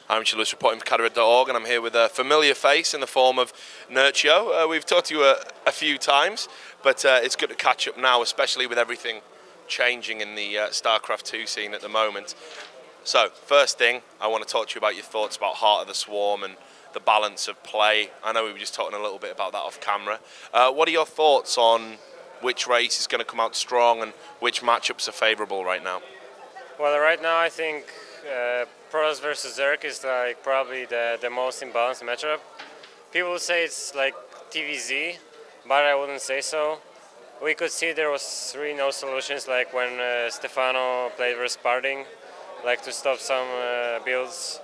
I'm Chilus reporting for Cadred.org, and I'm here with a familiar face in the form of Nerchio. We've talked to you a few times, but it's good to catch up now, especially with everything changing in the StarCraft 2 scene at the moment. So, first thing, I want to talk to you about your thoughts about Heart of the Swarm and the balance of play. I know we were just talking a little bit about that off camera. What are your thoughts on which race is going to come out strong and which matchups are favourable right now? Well, right now I think Protoss versus Zerg is like probably the most imbalanced matchup. People say it's like TVZ, but I wouldn't say so. We could see there was really no solutions, like when Stefano played versus Sparding, like to stop some builds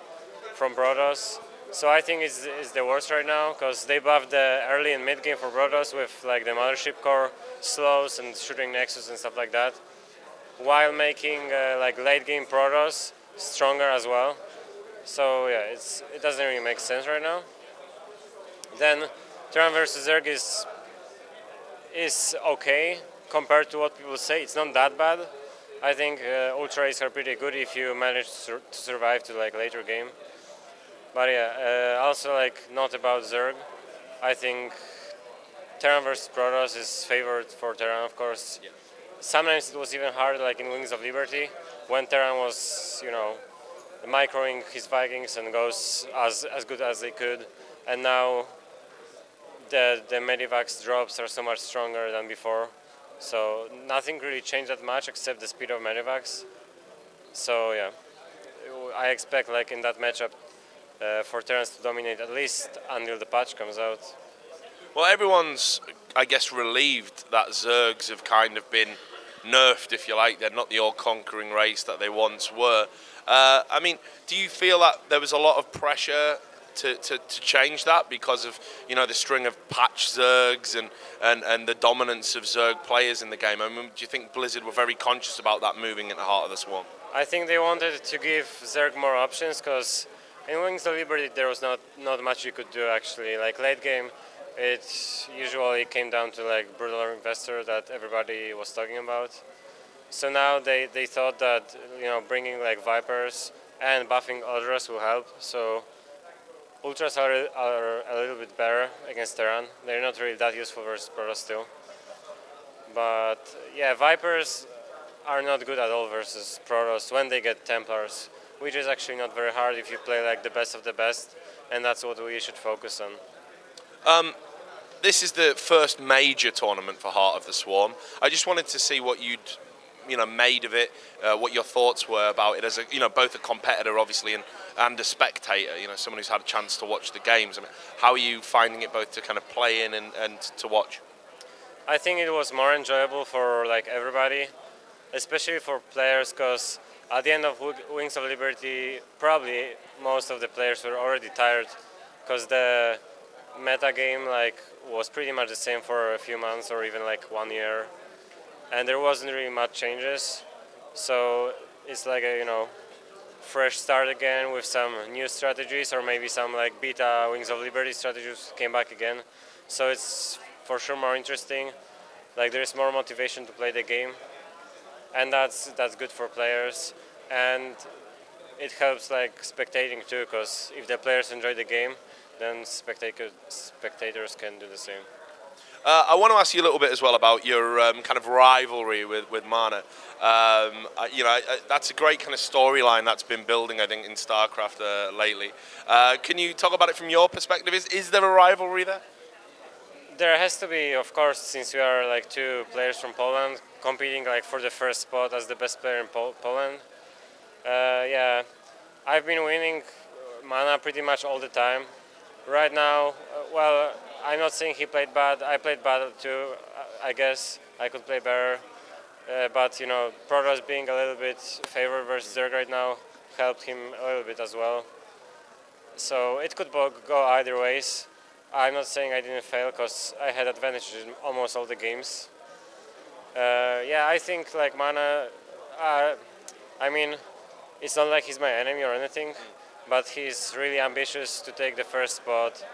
from Protoss. So I think it's the worst right now, because they buffed the early and mid game for Protoss with like the Mothership Core slows and shooting Nexus and stuff like that, while making like late game Protoss stronger as well. So yeah, it doesn't really make sense right now. Then Terran versus Zerg is okay compared to what people say. It's not that bad. I think Ultra Rays are pretty good if you manage to survive to like later game. But yeah, also like not about Zerg. I think Terran versus Protoss is favored for Terran, of course. Yeah. Sometimes it was even hard, like in Wings of Liberty, when Terran was, you know, microing his Vikings and goes as good as they could. And now the Medivacs drops are so much stronger than before. So nothing really changed that much except the speed of Medivacs. So yeah, I expect like in that matchup for Terrans to dominate at least until the patch comes out. Well, everyone's, I guess, relieved that Zergs have kind of been nerfed, if you like. They're not the all-conquering race that they once were. I mean, do you feel that there was a lot of pressure to change that because of, you know, the string of patch Zergs and the dominance of Zerg players in the game? I mean, do you think Blizzard were very conscious about that moving in the Heart of the Swarm? I think they wanted to give Zerg more options, because in Wings of Liberty there was not much you could do actually. Like late game, it usually came down to like Brutal Investor that everybody was talking about. So now they thought that, you know, bringing like Vipers and buffing Ultras will help. So Ultras are a little bit better against Terran. They're not really that useful versus Protoss still. But yeah, Vipers are not good at all versus Protoss when they get Templars, which is actually not very hard if you play like the best of the best, and that's what we should focus on. This is the first major tournament for Heart of the Swarm. I just wanted to see what you'd, you know, made of it, what your thoughts were about it as a, you know, both a competitor obviously and a spectator, you know, someone who's had a chance to watch the games. I mean, how are you finding it both to kind of play in and to watch? I think it was more enjoyable for like everybody, especially for players, because at the end of Wings of Liberty, probably most of the players were already tired, because the meta game like was pretty much the same for a few months or even like 1 year, and there wasn't really much changes. So it's like a, you know, fresh start again with some new strategies, or maybe some like beta Wings of Liberty strategies came back again. So it's for sure more interesting. Like there's more motivation to play the game, and that's good for players, and it helps like spectating too, because if the players enjoy the game, then spectators can do the same. I want to ask you a little bit as well about your kind of rivalry with Mana. You know, that's a great kind of storyline that's been building, I think, in StarCraft lately. Can you talk about it from your perspective? Is there a rivalry there? There has to be, of course, since we are like two players from Poland competing like for the first spot as the best player in Poland. Yeah, I've been winning Mana pretty much all the time. Right now, well, I'm not saying he played bad. I played bad too. I guess I could play better. But you know, Protoss being a little bit favored versus Zerg right now helped him a little bit as well. So it could go either ways. I'm not saying I didn't fail, because I had advantages in almost all the games. Yeah, I think like Mana, I mean, it's not like he's my enemy or anything, but he's really ambitious to take the first spot.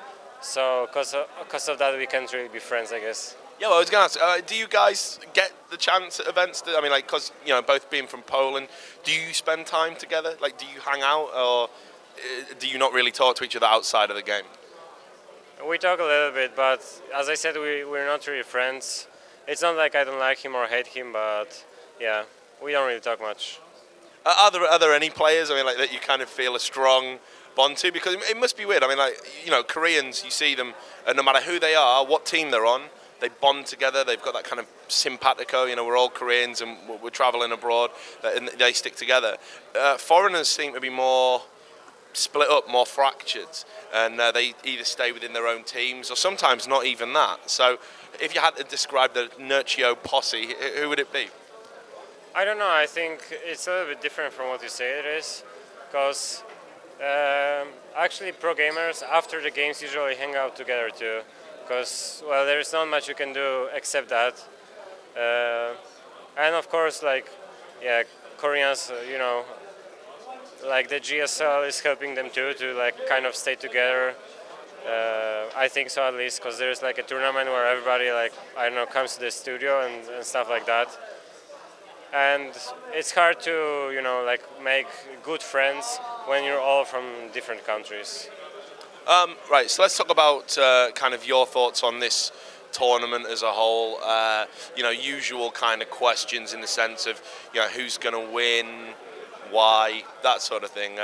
So because of that, we can't really be friends, I guess. Yeah, well, I was going to ask, do you guys get the chance at events? I mean, like, because, you know, both being from Poland, do you spend time together? Like, do you hang out, or do you not really talk to each other outside of the game? We talk a little bit, but as I said, we're not really friends. It's not like I don't like him or hate him, but yeah, we don't really talk much. Are there any players, I mean, like that you kind of feel a strong bond to? Because it must be weird. I mean, like, you know, Koreans, you see them, and no matter who they are, what team they're on, they bond together. They've got that kind of simpatico. You know, we're all Koreans and we're traveling abroad, and they stick together. Foreigners seem to be more split up, more fractured, and they either stay within their own teams or sometimes not even that. So, if you had to describe the Nerchio posse, who would it be? I don't know. I think it's a little bit different from what you say it is, because actually pro gamers after the games usually hang out together too, because well, there's not much you can do except that, and of course, like, yeah, Koreans, you know, like the GSL is helping them too to like kind of stay together. I think so, at least, because there's like a tournament where everybody, like, I don't know, comes to the studio and stuff like that. And it's hard to, you know, like make good friends when you're all from different countries. Right, so let's talk about kind of your thoughts on this tournament as a whole. You know, usual kind of questions in the sense of, you know, who's going to win, why, that sort of thing.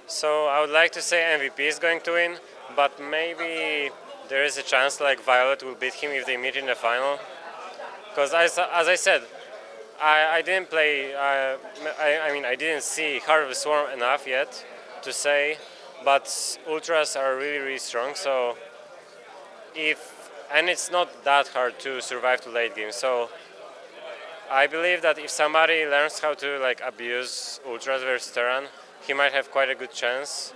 So I would like to say MVP is going to win, but maybe there is a chance like Violet will beat him if they meet in the final. Because as I said, I didn't play, I mean, I didn't see Heart of the Swarm enough yet to say, but Ultras are really, really strong, so and it's not that hard to survive to late game, so I believe that if somebody learns how to like abuse Ultras versus Terran, he might have quite a good chance.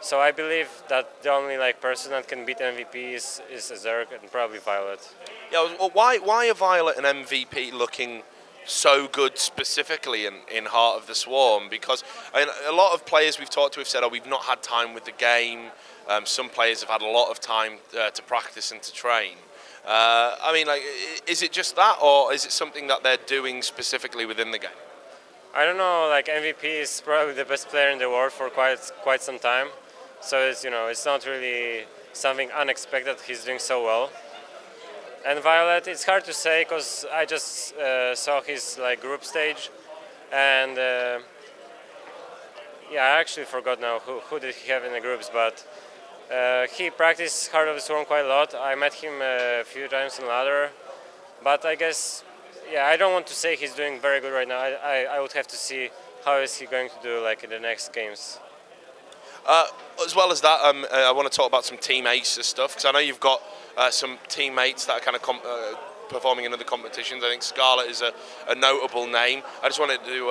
So I believe that the only like person that can beat MVP is a Zerg and probably Violet. Yeah, well, why are Violet and MVP looking so good specifically in Heart of the Swarm? Because I mean, a lot of players we've talked to have said, oh, we've not had time with the game. Some players have had a lot of time to practice and to train. I mean, like, is it just that, or is it something that they're doing specifically within the game? I don't know. Like, MVP is probably the best player in the world for quite some time. So it's, you know, it's not really something unexpected. He's doing so well. And Violet, it's hard to say because I just saw his like group stage, and yeah, I actually forgot now who did he have in the groups, but he practiced Heart of the Swarm quite a lot. I met him a few times on ladder, but I guess, yeah, I don't want to say he's doing very good right now. I would have to see how is he going to do like in the next games. As well as that, I want to talk about some Team Acer stuff, because I know you've got some teammates that are kind of performing in other competitions. I think Scarlett is a notable name. I just wanted to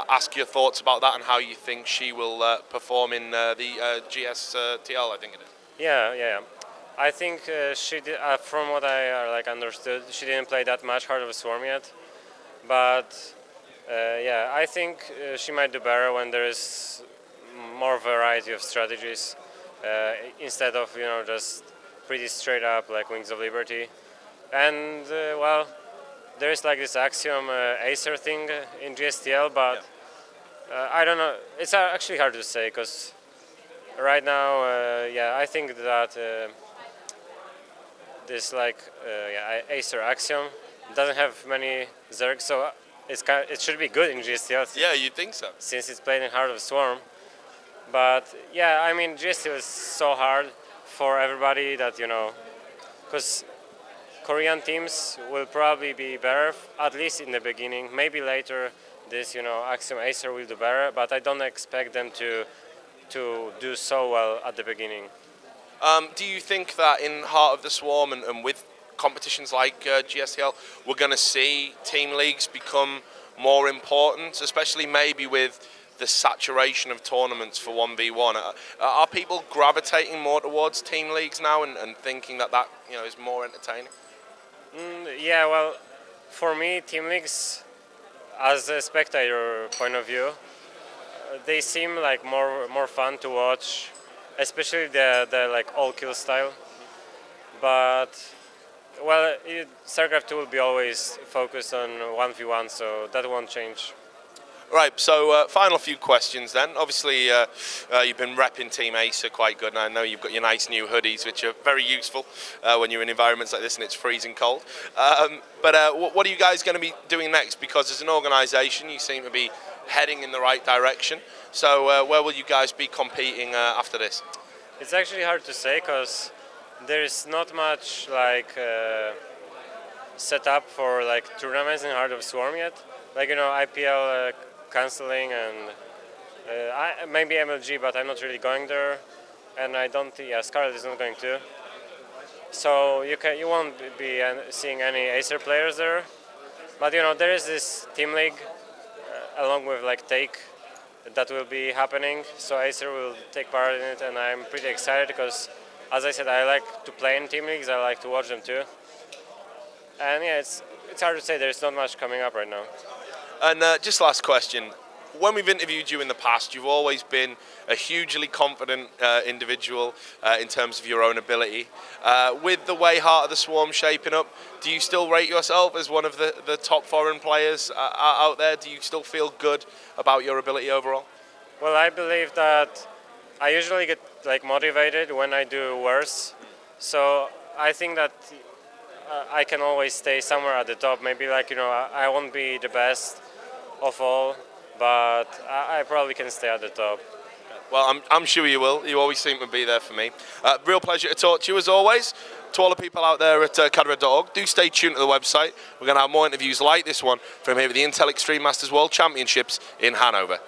ask your thoughts about that and how you think she will perform in the GSTL, I think it is. Yeah. I think she did, from what I like understood, she didn't play that much Heart of the Swarm yet. But yeah, I think she might do better when there is more variety of strategies instead of, you know, just pretty straight up like Wings of Liberty. And well, there is like this Axiom Acer thing in GSTL, but yeah. I don't know. It's actually hard to say because right now, yeah, I think that this like Acer Axiom doesn't have many Zergs, so it should be good in GSTL. Yeah, you'd think so. Since it's played in Heart of the Swarm. But yeah, I mean, GSTL is so hard for everybody that, you know, because Korean teams will probably be better, at least in the beginning. Maybe later this, you know, Axiom Acer will do better, but I don't expect them to do so well at the beginning. Do you think that in Heart of the Swarm and with competitions like GSTL, we're going to see team leagues become more important, especially maybe with the saturation of tournaments for 1v1? Are people gravitating more towards team leagues now and thinking that you know, is more entertaining? Yeah, well, for me, team leagues, as a spectator point of view, they seem like more fun to watch, especially the like all kill style. But well, StarCraft 2 will be always focused on 1v1, so that won't change. Right, so final few questions then. Obviously, you've been repping Team Acer quite good, and I know you've got your nice new hoodies, which are very useful when you're in environments like this and it's freezing cold. But what are you guys going to be doing next? Because as an organisation, you seem to be heading in the right direction. So where will you guys be competing after this? It's actually hard to say because there's not much like set up for like tournaments in Heart of Swarm yet. Like, you know, IPL cancelling and maybe MLG, but I'm not really going there, and I don't think Scarlet is not going to. So you won't be seeing any Acer players there, but you know there is this team league along with like Take that will be happening. So Acer will take part in it, and I'm pretty excited because, as I said, I like to play in team leagues. I like to watch them too, and yeah, it's hard to say. There's not much coming up right now. And just last question, when we've interviewed you in the past, you've always been a hugely confident individual in terms of your own ability. With the way Heart of the Swarm shaping up, do you still rate yourself as one of the top foreign players out there? Do you still feel good about your ability overall? Well, I believe that I usually get like motivated when I do worse. So I think that I can always stay somewhere at the top. Maybe like, you know, I won't be the best of all, but I probably can stay at the top. Well, I'm sure you will. You always seem to be there for me. Real pleasure to talk to you as always. To all the people out there at Cadred.org, do stay tuned to the website. We're going to have more interviews like this one from here at the Intel Extreme Masters World Championships in Hanover.